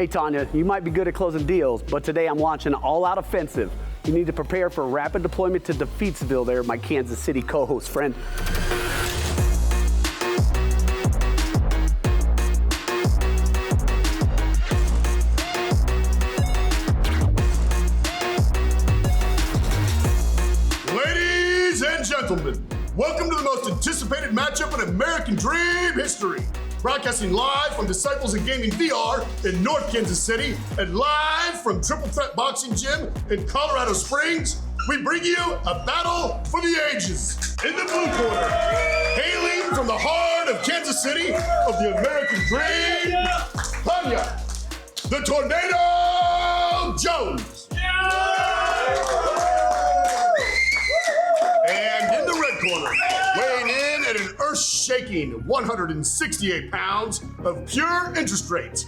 Hey Tanya, you might be good at closing deals, but today I'm launching an all-out offensive. You need to prepare for rapid deployment to Defeatsville there, my Kansas City co-host friend. Ladies and gentlemen, welcome to the most anticipated matchup in American Dream history. Broadcasting live from Disciples of Gaming VR in North Kansas City and live from Triple Threat Boxing Gym in Colorado Springs, we bring you a battle for the ages. In the blue corner, hailing from the heart of Kansas City of the American Dream, Tanya, the Tornado Jones. And in the red corner, weighing in at an earth-shaking 168 pounds of pure interest rate,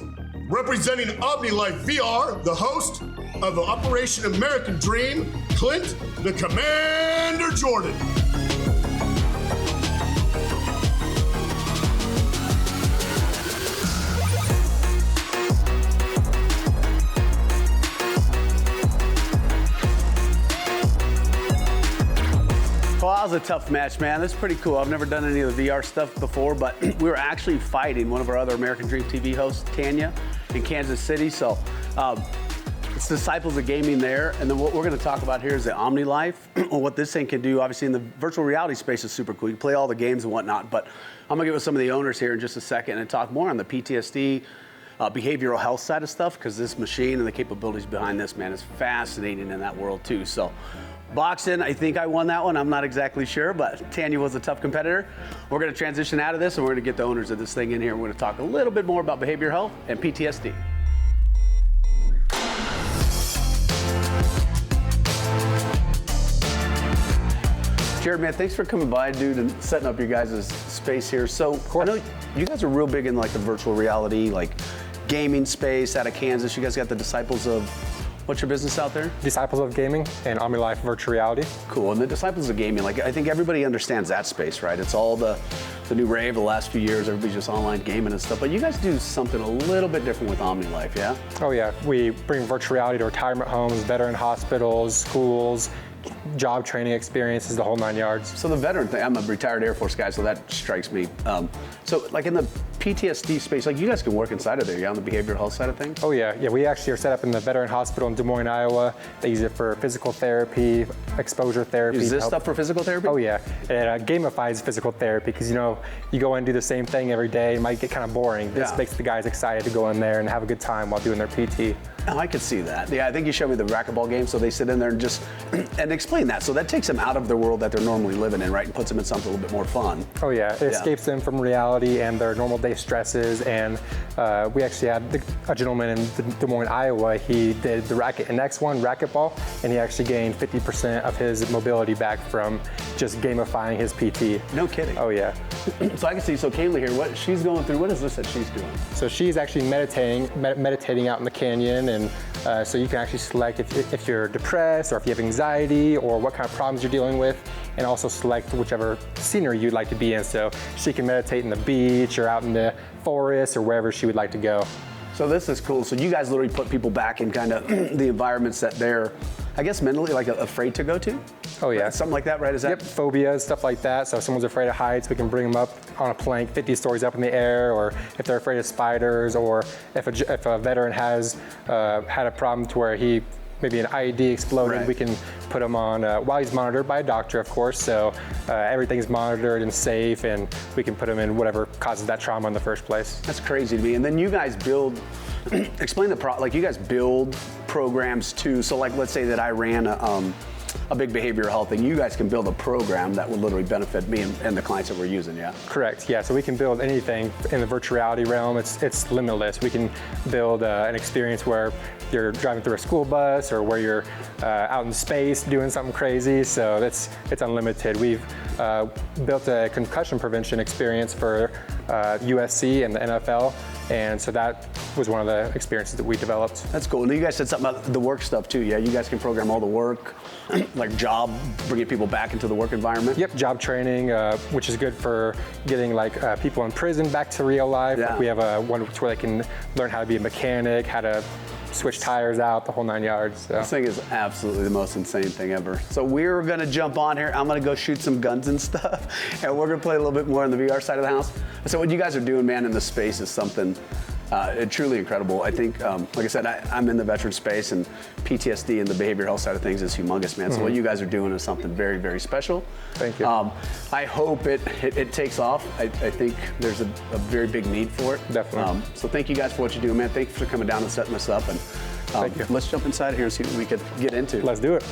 representing OmniLife VR, the host of the Operation American Dream, Clint the Commander Jordan. Well, that was a tough match, man. That's pretty cool. I've never done any of the VR stuff before, but we were actually fighting one of our other American Dream TV hosts, Tanya, in Kansas City. So it's Disciples of Gaming there. And then what we're going to talk about here is the OmniLife. What this thing can do, obviously, in the virtual reality space is super cool. You can play all the games and whatnot, but I'm going to get with some of the owners here in just a second and talk more on the PTSD, behavioral health side of stuff, because this machine and the capabilities behind this, man, is fascinating in that world too. So boxing, I think I won that one. I'm not exactly sure, but Tanya was a tough competitor. We're going to transition out of this and we're going to get the owners of this thing in here. We're going to talk a little bit more about behavioral health and PTSD. Jared, man, thanks for coming by, dude, and setting up your guys' space here. So I know you guys are real big in like the virtual reality, like gaming space out of Kansas. You guys got the Disciples of, what's your business out there? Disciples of Gaming and OmniLife Virtual Reality. Cool, and the Disciples of Gaming, like I think everybody understands that space, right? It's all the new rave the last few years, everybody's just online gaming and stuff, but you guys do something a little bit different with OmniLife, yeah? Oh yeah, we bring virtual reality to retirement homes, veteran hospitals, schools, job training experiences, the whole 9 yards. So the veteran thing, I'm a retired Air Force guy, so that strikes me. So like in the PTSD space, like you guys can work inside of there, yeah, on the behavioral health side of things? Oh yeah, we actually are set up in the veteran hospital in Des Moines, Iowa. They use it for physical therapy, exposure therapy. Is this stuff for physical therapy? Oh yeah, it gamifies physical therapy because you know, you go in and do the same thing every day, it might get kind of boring. This makes the guys excited to go in there and have a good time while doing their PT. Oh, I could see that. Yeah, I think you showed me the racquetball game, so they sit in there and just, and explain that. So that takes them out of their world that they're normally living in, right? And puts them in something a little bit more fun. Oh yeah, it escapes them from reality and their normal day stresses. And we actually had a gentleman in Des Moines, Iowa. He did the Racket and X1 racquetball, and he actually gained 50% of his mobility back from just gamifying his PT. No kidding. Oh yeah. So I can see, so Kaylee here, what she's going through, what is this that she's doing? So she's actually meditating out in the canyon, and so you can actually select if you're depressed or if you have anxiety or what kind of problems you're dealing with, and also select whichever scenery you'd like to be in. So she can meditate in the beach or out in the forest or wherever she would like to go. So this is cool. So you guys literally put people back in kind of the environments that they're, I guess, mentally like afraid to go to? Oh yeah. Something like that, right? Is that? Yep, phobias, stuff like that. So if someone's afraid of heights, we can bring them up on a plank 50 stories up in the air, or if they're afraid of spiders, or if a veteran has had a problem to where he, maybe an IED exploded, we can put him on, while he's monitored by a doctor, of course, so everything's monitored and safe, and we can put him in whatever causes that trauma in the first place. That's crazy to me. And then you guys build, explain like you guys build programs too. So like, let's say that I ran a big behavioral health thing. You guys can build a program that would literally benefit me and the clients that we're using, yeah? Correct, yeah, so we can build anything in the virtual reality realm. It's limitless. We can build an experience where you're driving through a school bus, or where you're out in space doing something crazy, so it's unlimited. We've built a concussion prevention experience for USC and the NFL And so that was one of the experiences that we developed. That's cool. And you guys said something about the work stuff too. Yeah, you guys can program all the work, like job, bringing people back into the work environment. Yep, job training, which is good for getting like people in prison back to real life. Yeah. Like we have one where they can learn how to be a mechanic, how to switch tires out, the whole 9 yards. So. This thing is absolutely the most insane thing ever. So we're gonna jump on here. I'm gonna go shoot some guns and stuff, and we're gonna play a little bit more on the VR side of the house. So what you guys are doing, man, in the space is something truly incredible. I think, like I said, I'm in the veteran space, and PTSD and the behavioral health side of things is humongous, man. So what you guys are doing is something very, very special. Thank you. I hope it takes off. I think there's a very big need for it. Definitely. So thank you guys for what you do, man. Thank you for coming down and setting this up. And Thank you. let's jump inside here and see what we could get into. Let's do it.